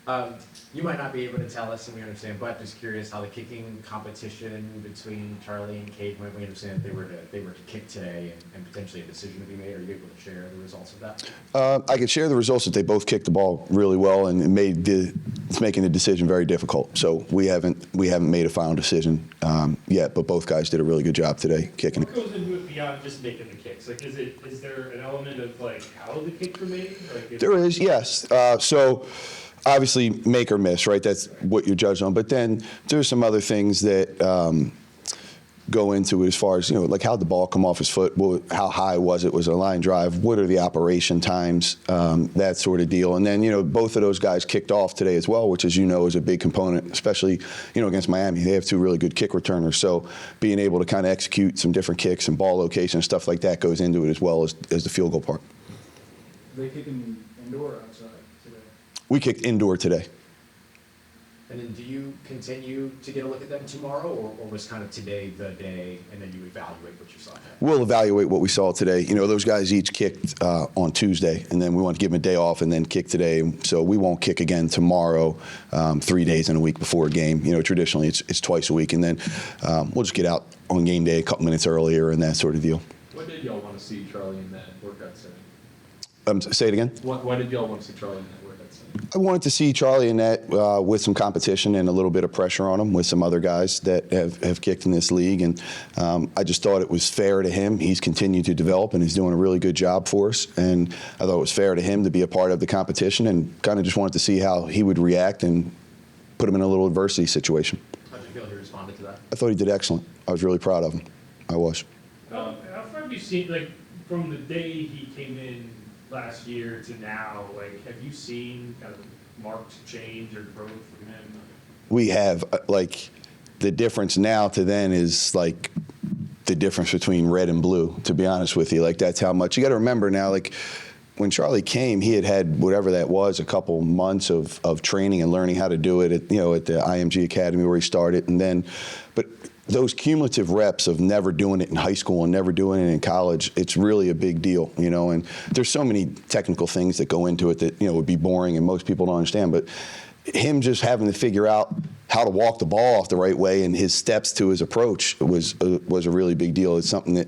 You might not be able to tell us, and we understand, but just curious how the kicking competition between Charlie and Cade went. We understand that they were to kick today, and potentially a decision to be made. Are you able to share the results of that? I could share the results that they both kicked the ball really well, and it's making the decision very difficult. So we haven't made a final decision yet, but both guys did a really good job today kicking. What goes into it beyond just making the kicks? Like, is there an element of like how the kicks were made? Like, There is, yes. So obviously make or miss, right? That's what you're judged on. But then there's some other things that go into it as far as, like how'd the ball come off his foot? How high was it? Was it a line drive? What are the operation times? That sort of deal. And then, both of those guys kicked off today as well, which, as you know, is a big component, especially, against Miami. They have two really good kick returners. So being able to kind of execute some different kicks and ball location and stuff like that goes into it as well as the field goal part. Are they kicking indoor or outside today? We kicked indoor today. And then do you continue to get a look at them tomorrow, or was kind of today the day, and then you evaluate what you saw? We'll evaluate what we saw today. Those guys each kicked on Tuesday, and then we want to give them a day off and then kick today. So we won't kick again tomorrow, 3 days in a week before a game. Traditionally it's twice a week, and then we'll just get out on game day a couple minutes earlier and that sort of deal. What did y'all want to see Charlie in that workout setting? Say it again? Why did y'all want to see Charlie in that workout setting? I wanted to see Charlie in that with some competition and a little bit of pressure on him with some other guys that have kicked in this league. And I just thought it was fair to him. He's continued to develop, and he's doing a really good job for us. And I thought it was fair to him to be a part of the competition, and kind of just wanted to see how he would react and put him in a little adversity situation. How did you feel he responded to that? I thought he did excellent. I was really proud of him. I was. How far have you seen, like, from the day he came in last year to now, like, have you seen kind of marked change or growth from him? We have, the difference now to then is like the difference between red and blue, to be honest with you. That's how much. You got to remember now, when Charlie came, he had whatever that was, a couple months of training and learning how to do it at the IMG Academy where he started. And then, but those cumulative reps of never doing it in high school and never doing it in college, it's really a big deal, and there's so many technical things that go into it that, would be boring and most people don't understand. But him just having to figure out how to walk the ball off the right way and his steps to his approach was a really big deal. It's something that,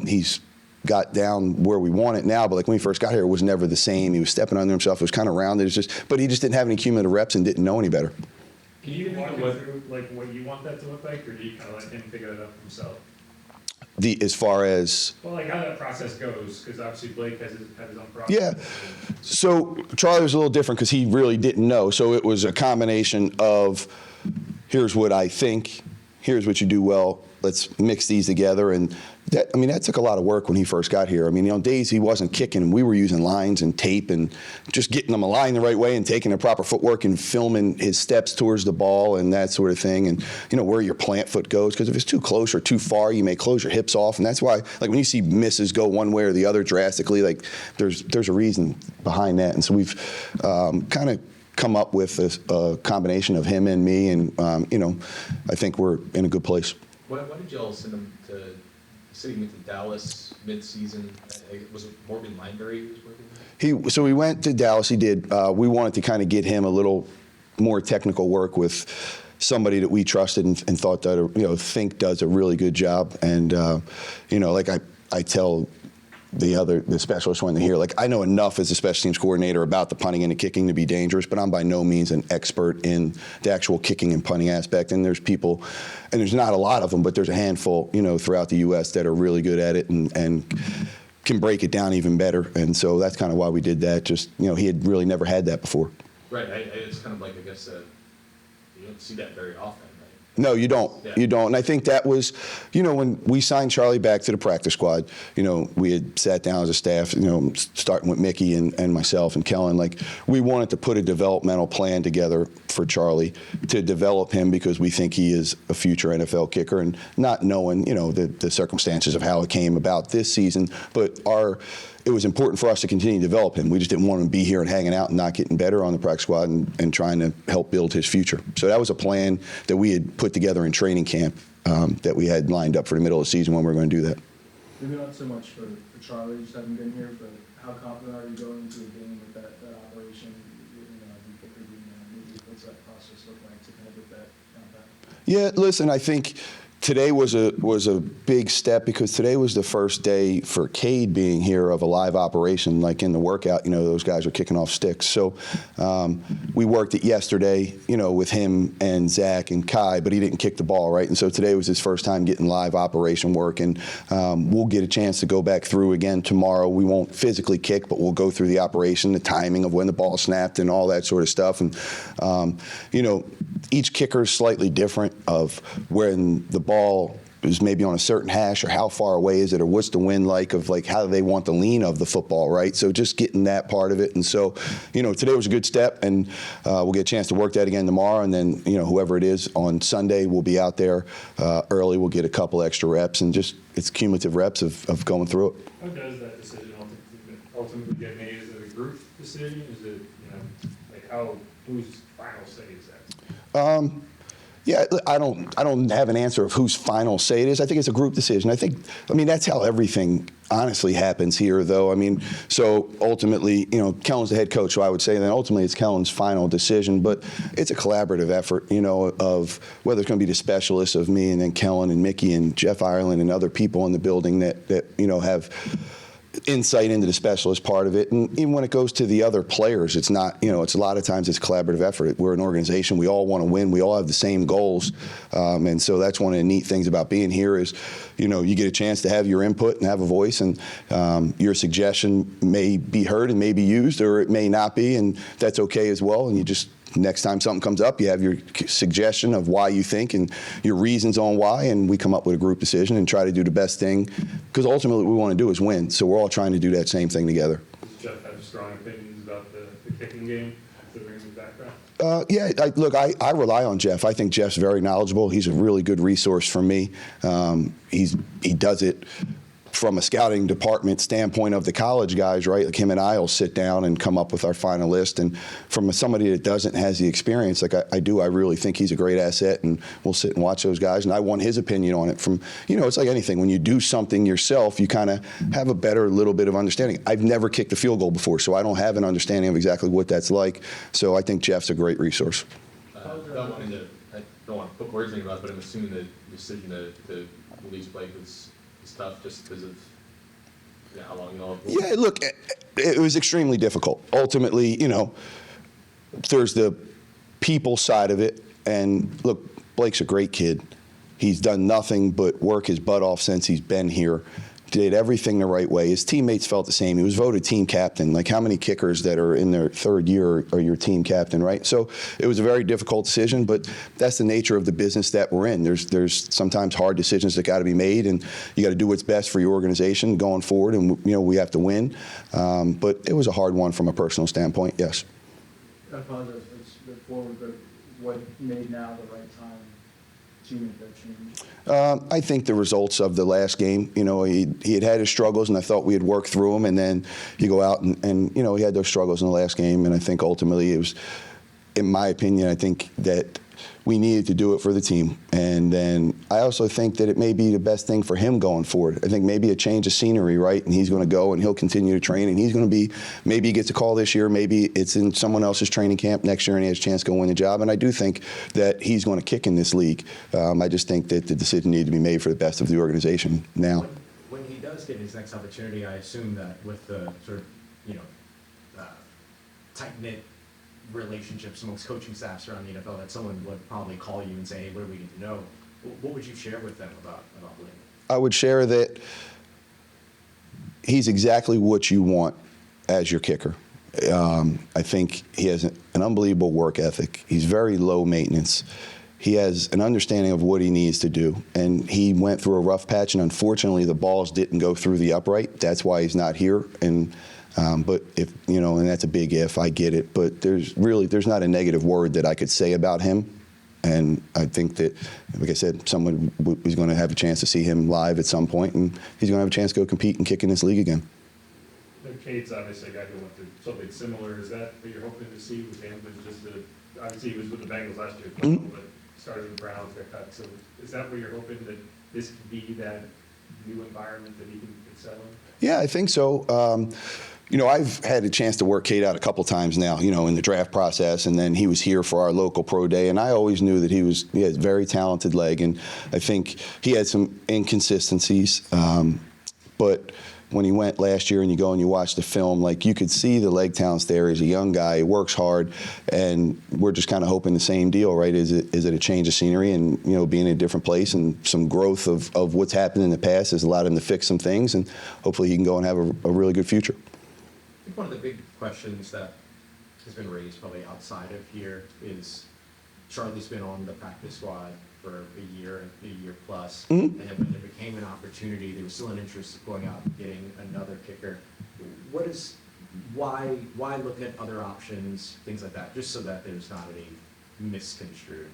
he's got down where we want it now, but when he first got here, it was never the same. He was stepping under himself. It was kind of rounded. But he just didn't have any cumulative reps and didn't know any better. Can you walk him through what you want that to look like, or do you kind of let him figure that out himself? As far as how that process goes, because obviously Blake has his own process. Yeah. So Charlie was a little different because he really didn't know. So it was a combination of here's what I think, here's what you do well, let's mix these together. And that took a lot of work when he first got here. On days he wasn't kicking, we were using lines and tape and just getting him aligned the right way and taking the proper footwork and filming his steps towards the ball and that sort of thing. And, where your plant foot goes, because if it's too close or too far, you may close your hips off. And that's why, when you see misses go one way or the other drastically, there's a reason behind that. And so we've kind of come up with a combination of him and me. And, I think we're in a good place. Why did y'all send him to City went to Dallas mid-season? Was it Morgan Lineberry who was working there? So we went to Dallas. He did. We wanted to kind of get him a little more technical work with somebody that we trusted and thought that think does a really good job. And I tell the specialist when they're here, I know enough as a special teams coordinator about the punting and the kicking to be dangerous, but I'm by no means an expert in the actual kicking and punting aspect. And there's people, and there's not a lot of them, but there's a handful, throughout the U.S. that are really good at it and can break it down even better. And so that's kind of why we did that. Just, he had really never had that before. Right. It's kind of I guess, you don't see that very often. No, you don't. Yeah. You don't. And I think that was, when we signed Charlie back to the practice squad, we had sat down as a staff, starting with Mickey and myself and Kellen, we wanted to put a developmental plan together for Charlie to develop him because we think he is a future NFL kicker, and not knowing, the circumstances of how it came about this season, but it was important for us to continue to develop him. We just didn't want him to be here and hanging out and not getting better on the practice squad and trying to help build his future. So that was a plan that we had put together in training camp that we had lined up for the middle of the season when we were going to do that. Maybe not so much for Charlie just having been here, but how confident are you going into a game with that operation, the kicker being does that process look like to kind of get that down pat? Yeah, listen, I think today was a big step because today was the first day for Cade being here of a live operation. Like in the workout, those guys are kicking off sticks. So we worked it yesterday, with him and Zach and Kai, but he didn't kick the ball, right? And so today was his first time getting live operation work, and we'll get a chance to go back through again tomorrow. We won't physically kick, but we'll go through the operation, the timing of when the ball snapped and all that sort of stuff. And, each kicker is slightly different of when the ball is maybe on a certain hash or how far away is it or what's the wind like of like how do they want the lean of the football, right? So just getting that part of it. And so, today was a good step, and we'll get a chance to work that again tomorrow. And then, whoever it is on Sunday, we'll be out there early. We'll get a couple extra reps, and just it's cumulative reps of going through it. How does that decision ultimately get made? Is it a group decision? Is it, whose final say is that? Yeah, I don't have an answer of whose final say it is. I think it's a group decision. That's how everything honestly happens here, though. So ultimately, Kellen's the head coach, so I would say then ultimately it's Kellen's final decision, but it's a collaborative effort, of whether it's going to be the specialists of me and then Kellen and Mickey and Jeff Ireland and other people in the building that have insight into the specialist part of it. And even when it goes to the other players, it's not, it's a lot of times it's collaborative effort. We're an organization. We all want to win. We all have the same goals. And so that's one of the neat things about being here is, you get a chance to have your input and have a voice, and your suggestion may be heard and may be used, or it may not be, and that's okay as well. And you just, next time something comes up, you have your suggestion of why you think and your reasons on why, and we come up with a group decision and try to do the best thing, because ultimately what we want to do is win. So we're all trying to do that same thing together. Does Jeff have strong opinions about the kicking game, considering his background? I rely on Jeff. I think Jeff's very knowledgeable. He's a really good resource for me. He does it from a scouting department standpoint of the college guys, right? Like him and I will sit down and come up with our final list. And from somebody that doesn't has the experience, like I really think he's a great asset, and we'll sit and watch those guys. And I want his opinion on it. From, it's like anything. When you do something yourself, you kind of have a better little bit of understanding. I've never kicked a field goal before, so I don't have an understanding of exactly what that's like. So I think Jeff's a great resource. I don't want to put words in your mouth, but I'm assuming the decision to release Blake was tough just because of how long you all have worked. Yeah, look, it was extremely difficult. Ultimately, there's the people side of it, and look, Blake's a great kid. He's done nothing but work his butt off since he's been here. Did everything the right way. His teammates felt the same. He was voted team captain. Like, how many kickers that are in their third year are your team captain, right? So it was a very difficult decision, but that's the nature of the business that we're in. There's sometimes hard decisions that got to be made, and you got to do what's best for your organization going forward, and we have to win. But it was a hard one from a personal standpoint, yes. I apologize before we go, what made now the right time to make that change? I think the results of the last game, he had his struggles, and I thought we had worked through them, and then you go out and he had those struggles in the last game, and I think ultimately it was, in my opinion, I think that we needed to do it for the team. And then I also think that it may be the best thing for him going forward. I think maybe a change of scenery, right? And he's going to go and he'll continue to train, and he's going to be, maybe he gets a call this year, maybe it's in someone else's training camp next year and he has a chance to go win the job. And I do think that he's going to kick in this league. I just think that the decision needed to be made for the best of the organization now. When he does get his next opportunity, I assume that with the sort of, tight-knit relationships amongst coaching staffs around the NFL, that someone would probably call you and say, hey, what do we need to know? What would you share with them about Blake? I would share that he's exactly what you want as your kicker. I think he has an unbelievable work ethic. He's very low maintenance. He has an understanding of what he needs to do. And he went through a rough patch, and unfortunately the balls didn't go through the upright. That's why he's not here. And but if, and that's a big if, I get it. But there's not a negative word that I could say about him. And I think that, like I said, someone is going to have a chance to see him live at some point, and he's going to have a chance to go compete and kick in this league again. Cade's obviously a guy who went through something similar. Is that what you're hoping to see with him? Obviously he was with the Bengals last year, but started with the Browns, got cut. So is that where you're hoping that this could be that new environment that he can excel in? Yeah, I think so. I've had a chance to work Cade out a couple times now, in the draft process, and then he was here for our local pro day, and I always knew that he had a very talented leg, and I think he had some inconsistencies, but when he went last year and you go and you watch the film, like you could see the leg talents there. He's a young guy, he works hard, and we're just kind of hoping the same deal, right? Is it a change of scenery and, being in a different place and some growth of what's happened in the past has allowed him to fix some things, and hopefully he can go and have a really good future. I think one of the big questions that has been raised probably outside of here is Charlie's been on the practice squad for a year plus, Mm-hmm. and then when there became an opportunity, there was still an interest of going out and getting another kicker. Why look at other options, things like that, just so that there's not any misconstrued?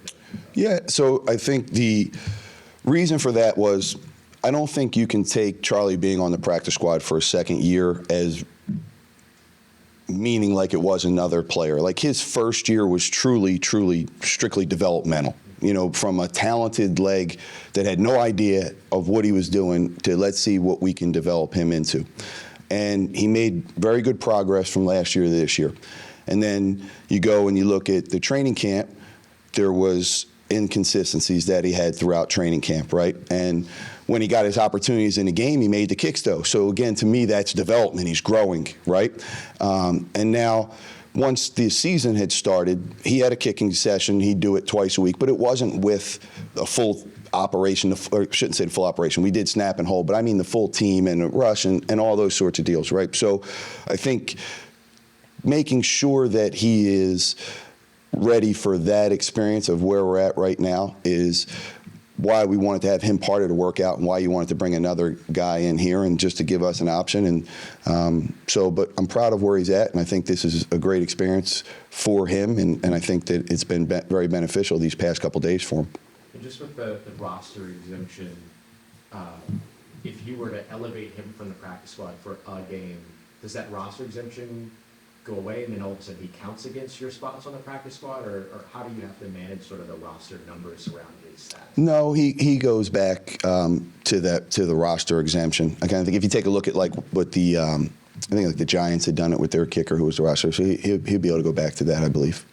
Yeah, so I think the reason for that was I don't think you can take Charlie being on the practice squad for a second year as meaning like it was another player. Like his first year was truly, strictly developmental. From a talented leg that had no idea of what he was doing to let's see what we can develop him into. And he made very good progress from last year to this year. And then you go and you look at the training camp, there was inconsistencies that he had throughout training camp, right? And when he got his opportunities in the game, he made the kicks though. So again, to me, that's development. He's growing, right? And now, once the season had started, he had a kicking session. He'd do it twice a week, but it wasn't with a full operation, or I shouldn't say the full operation. We did snap and hold, but I mean the full team and a rush and all those sorts of deals, right? So I think making sure that he is ready for that experience of where we're at right now is why we wanted to have him part of the workout and why you wanted to bring another guy in here and just to give us an option. And but I'm proud of where he's at, and I think this is a great experience for him, and I think that it's been very beneficial these past couple days for him. And just with the roster exemption, if you were to elevate him from the practice squad for a game, does that roster exemption go away and then all of a sudden he counts against your spots on the practice squad, or how do you have to manage sort of the roster numbers around his stats? No, he goes back to the roster exemption. I kind of think if you take a look at like what I think like the Giants had done it with their kicker who was the roster, so he'll be able to go back to that, I believe.